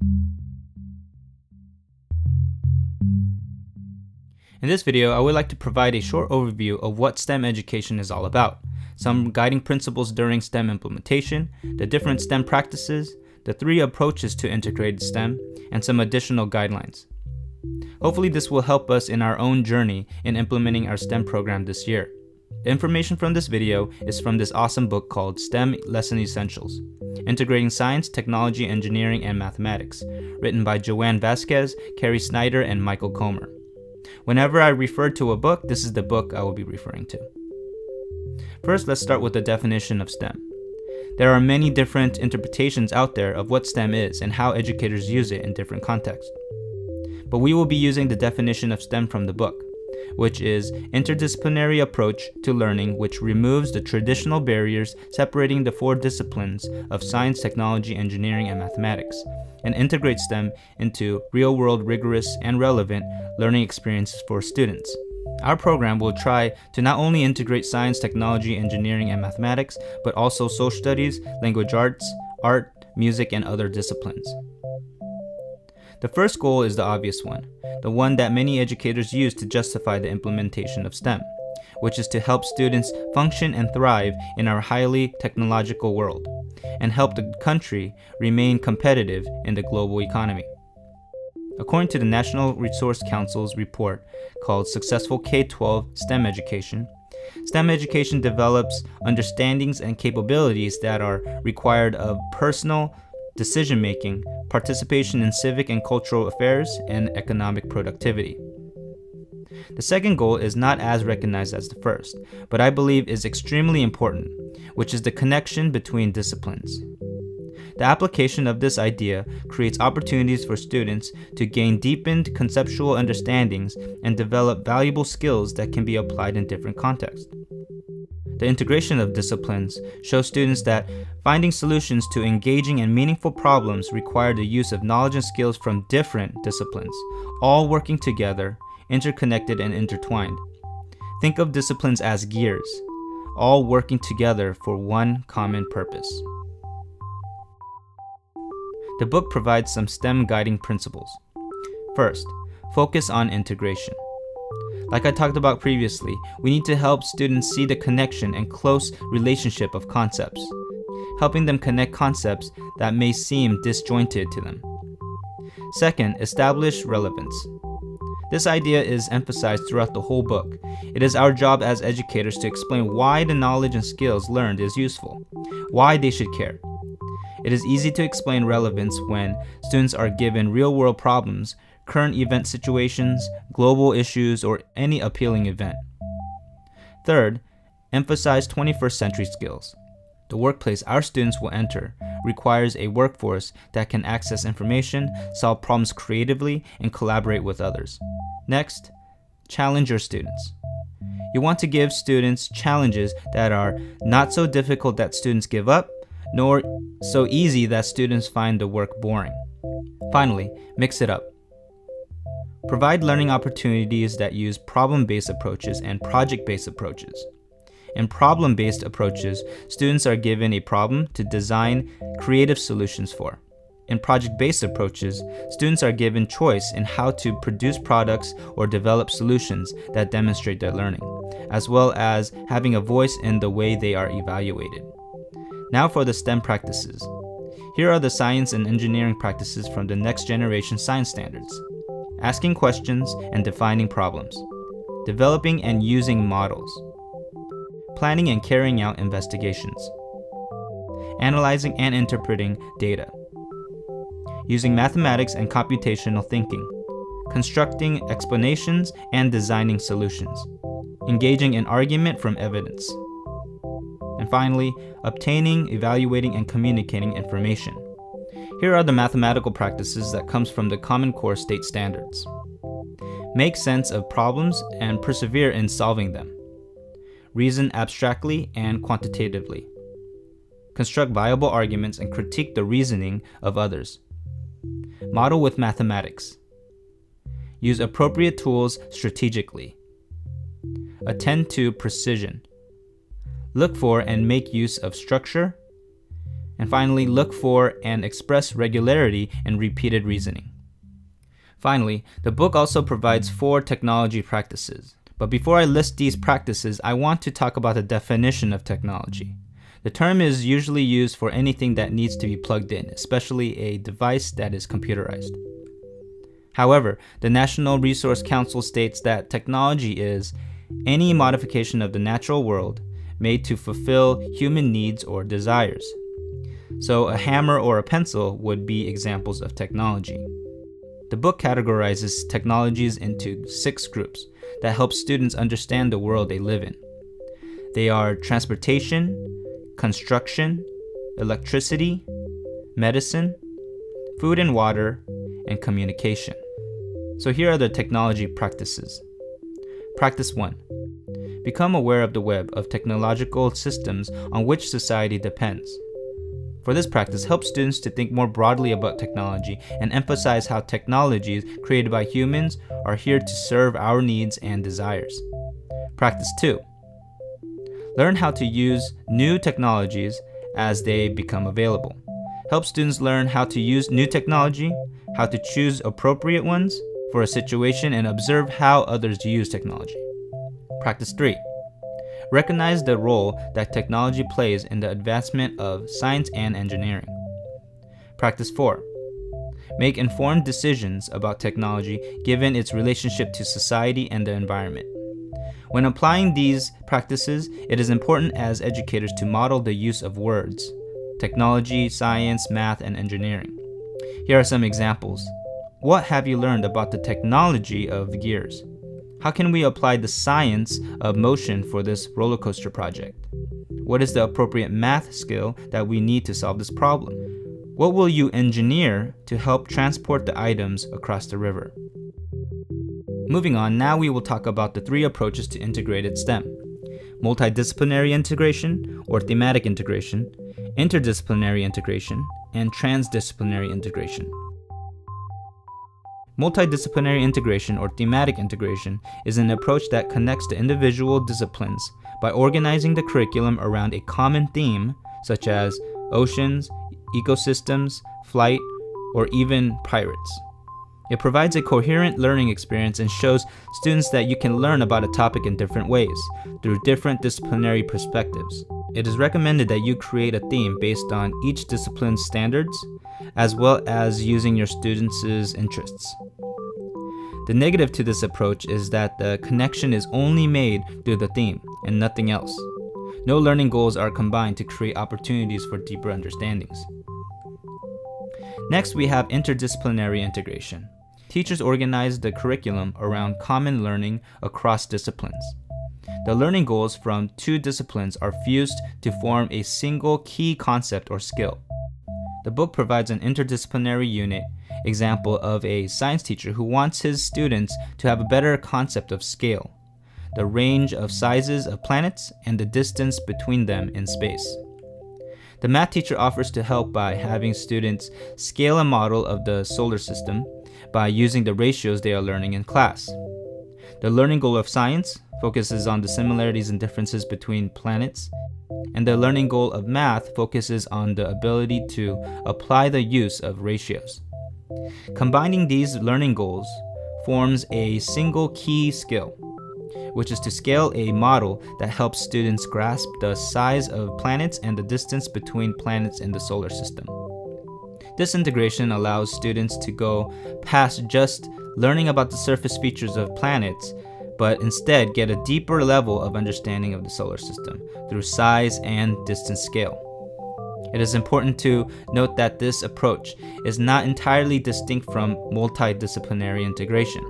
In this video, I would like to provide a short overview of what STEM education is all about, some guiding principles during STEM implementation, the different STEM practices, the 3 approaches to integrated STEM, and some additional guidelines. Hopefully this will help us in our own journey in implementing our STEM program this year. The information from this video is from this awesome book called STEM Lesson Essentials, Integrating Science, Technology, Engineering, and Mathematics, written by Joanne Vasquez, Carrie Snyder, and Michael Comer. Whenever I refer to a book, this is the book I will be referring to. First, let's start with the definition of STEM. There are many different interpretations out there of what STEM is and how educators use it in different contexts. But we will be using the definition of STEM from the book, which is interdisciplinary approach to learning which removes the traditional barriers separating the 4 disciplines of science, technology, engineering, and mathematics, and integrates them into real-world, rigorous, and relevant learning experiences for students. Our program will try to not only integrate science, technology, engineering, and mathematics, but also social studies, language arts, art, music, and other disciplines. The first goal is the obvious one, the one that many educators use to justify the implementation of STEM, which is to help students function and thrive in our highly technological world, and help the country remain competitive in the global economy. According to the National Resource Council's report called Successful K-12 STEM Education, STEM education develops understandings and capabilities that are required of personal decision-making, participation in civic and cultural affairs, and economic productivity. The second goal is not as recognized as the first, but I believe is extremely important, which is the connection between disciplines. The application of this idea creates opportunities for students to gain deepened conceptual understandings and develop valuable skills that can be applied in different contexts. The integration of disciplines shows students that finding solutions to engaging and meaningful problems require the use of knowledge and skills from different disciplines, all working together, interconnected and intertwined. Think of disciplines as gears, all working together for one common purpose. The book provides some STEM guiding principles. First, focus on integration. Like I talked about previously, we need to help students see the connection and close relationship of concepts, helping them connect concepts that may seem disjointed to them. Second, establish relevance. This idea is emphasized throughout the whole book. It is our job as educators to explain why the knowledge and skills learned is useful, why they should care. It is easy to explain relevance when students are given real-world problems, current event situations, global issues, or any appealing event. Third, emphasize 21st century skills. The workplace our students will enter requires a workforce that can access information, solve problems creatively, and collaborate with others. Next, challenge your students. You want to give students challenges that are not so difficult that students give up, nor so easy that students find the work boring. Finally, mix it up. Provide learning opportunities that use problem-based approaches and project-based approaches. In problem-based approaches, students are given a problem to design creative solutions for. In project-based approaches, students are given choice in how to produce products or develop solutions that demonstrate their learning, as well as having a voice in the way they are evaluated. Now for the STEM practices. Here are the science and engineering practices from the next generation science standards. Asking questions and defining problems. Developing and using models. Planning and carrying out investigations. Analyzing and interpreting data. Using mathematics and computational thinking. Constructing explanations and designing solutions. Engaging in argument from evidence. And finally, obtaining, evaluating, and communicating information. Here are the mathematical practices that comes from the Common Core state standards. Make sense of problems and persevere in solving them. Reason abstractly and quantitatively. Construct viable arguments and critique the reasoning of others. Model with mathematics. Use appropriate tools strategically. Attend to precision. Look for and make use of structure. And finally, look for and express regularity and repeated reasoning. Finally, the book also provides 4 technology practices. But before I list these practices, I want to talk about the definition of technology. The term is usually used for anything that needs to be plugged in, especially a device that is computerized. However, the National Resource Council states that technology is any modification of the natural world made to fulfill human needs or desires. So a hammer or a pencil would be examples of technology. The book categorizes technologies into 6 groups that help students understand the world they live in. They are transportation, construction, electricity, medicine, food and water, and communication. So here are the technology practices. Practice 1. Become aware of the web of technological systems on which society depends. For this practice, help students to think more broadly about technology and emphasize how technologies created by humans are here to serve our needs and desires. Practice 2. Learn how to use new technologies as they become available. Help students learn how to use new technology, how to choose appropriate ones for a situation, and observe how others use technology. Practice 3. Recognize the role that technology plays in the advancement of science and engineering. Practice 4. Make informed decisions about technology given its relationship to society and the environment. When applying these practices, it is important as educators to model the use of words: technology, science, math, and engineering. Here are some examples. What have you learned about the technology of gears? How can we apply the science of motion for this roller coaster project? What is the appropriate math skill that we need to solve this problem? What will you engineer to help transport the items across the river? Moving on, now we will talk about the 3 approaches to integrated STEM: multidisciplinary integration or thematic integration, interdisciplinary integration, and transdisciplinary integration. Multidisciplinary integration or thematic integration is an approach that connects the individual disciplines by organizing the curriculum around a common theme, such as oceans, ecosystems, flight, or even pirates. It provides a coherent learning experience and shows students that you can learn about a topic in different ways, through different disciplinary perspectives. It is recommended that you create a theme based on each discipline's standards, as well as using your students' interests. The negative to this approach is that the connection is only made through the theme and nothing else. No learning goals are combined to create opportunities for deeper understandings. Next, we have interdisciplinary integration. Teachers organize the curriculum around common learning across disciplines. The learning goals from 2 disciplines are fused to form a single key concept or skill. The book provides an interdisciplinary unit example of a science teacher who wants his students to have a better concept of scale, the range of sizes of planets, and the distance between them in space. The math teacher offers to help by having students scale a model of the solar system by using the ratios they are learning in class. The learning goal of science focuses on the similarities and differences between planets, and the learning goal of math focuses on the ability to apply the use of ratios. Combining these learning goals forms a single key skill, which is to scale a model that helps students grasp the size of planets and the distance between planets in the solar system. This integration allows students to go past just learning about the surface features of planets, but instead get a deeper level of understanding of the solar system through size and distance scale. It is important to note that this approach is not entirely distinct from multidisciplinary integration.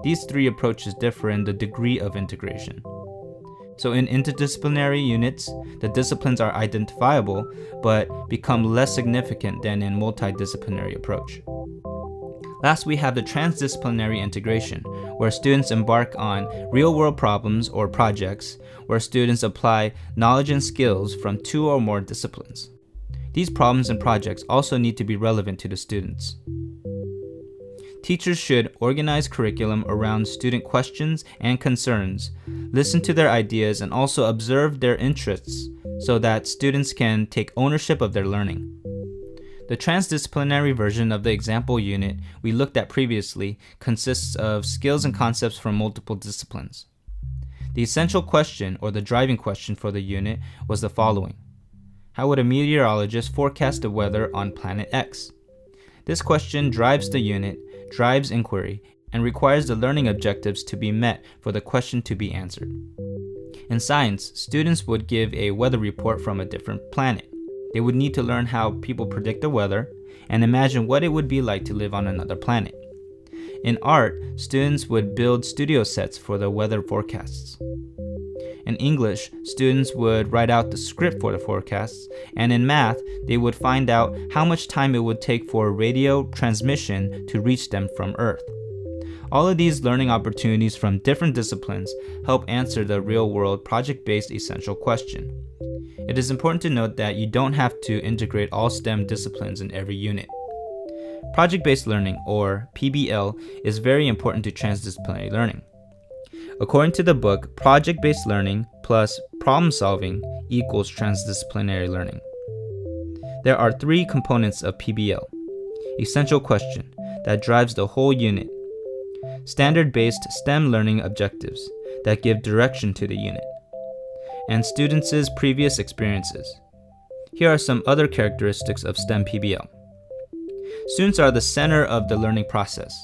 These 3 approaches differ in the degree of integration. So in interdisciplinary units, the disciplines are identifiable but become less significant than in multidisciplinary approach. Last, we have the transdisciplinary integration, where students embark on real-world problems or projects where students apply knowledge and skills from 2 or more disciplines. These problems and projects also need to be relevant to the students. Teachers should organize curriculum around student questions and concerns, listen to their ideas, and also observe their interests so that students can take ownership of their learning. The transdisciplinary version of the example unit we looked at previously consists of skills and concepts from multiple disciplines. The essential question, or the driving question for the unit, was the following: how would a meteorologist forecast the weather on planet X? This question drives the unit, drives inquiry, and requires the learning objectives to be met for the question to be answered. In science, students would give a weather report from a different planet. They would need to learn how people predict the weather and imagine what it would be like to live on another planet. In art, students would build studio sets for the weather forecasts. In English, students would write out the script for the forecasts, and in math, they would find out how much time it would take for radio transmission to reach them from Earth. All of these learning opportunities from different disciplines help answer the real-world project-based essential question. It is important to note that you don't have to integrate all STEM disciplines in every unit. Project-based learning, or PBL, is very important to transdisciplinary learning. According to the book, project-based learning plus problem-solving equals transdisciplinary learning. There are 3 components of PBL: essential question, that drives the whole unit; standard-based STEM learning objectives, that give direction to the unit; and students' previous experiences. Here are some other characteristics of STEM PBL. Students are the center of the learning process.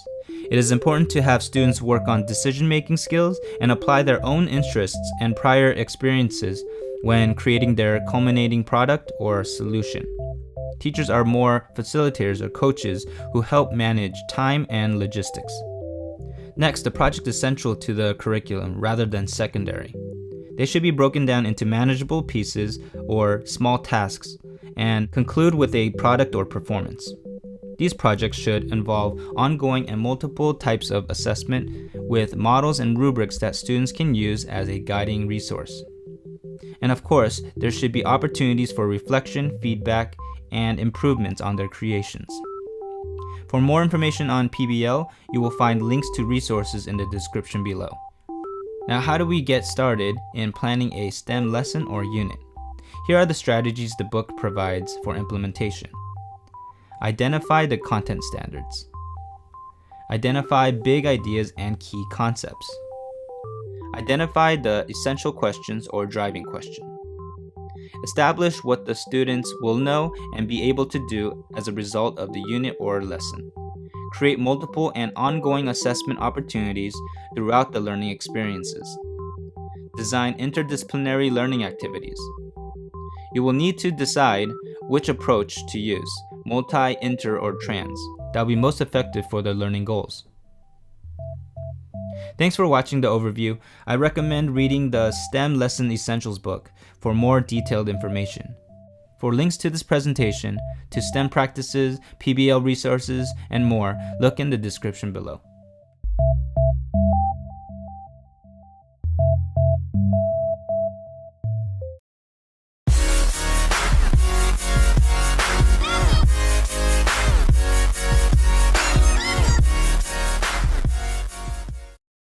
It is important to have students work on decision-making skills and apply their own interests and prior experiences when creating their culminating product or solution. Teachers are more facilitators or coaches who help manage time and logistics. Next, the project is central to the curriculum rather than secondary. They should be broken down into manageable pieces or small tasks and conclude with a product or performance. These projects should involve ongoing and multiple types of assessment with models and rubrics that students can use as a guiding resource. And of course, there should be opportunities for reflection, feedback, and improvements on their creations. For more information on PBL, you will find links to resources in the description below. Now, how do we get started in planning a STEM lesson or unit? Here are the strategies the book provides for implementation. Identify the content standards. Identify big ideas and key concepts. Identify the essential questions or driving question. Establish what the students will know and be able to do as a result of the unit or lesson. Create multiple and ongoing assessment opportunities throughout the learning experiences. Design interdisciplinary learning activities. You will need to decide which approach to use, multi, inter, or trans, that will be most effective for the learning goals. Thanks for watching the overview. I recommend reading the STEM Lesson Essentials book for more detailed information. For links to this presentation, to STEM practices, PBL resources, and more, look in the description below.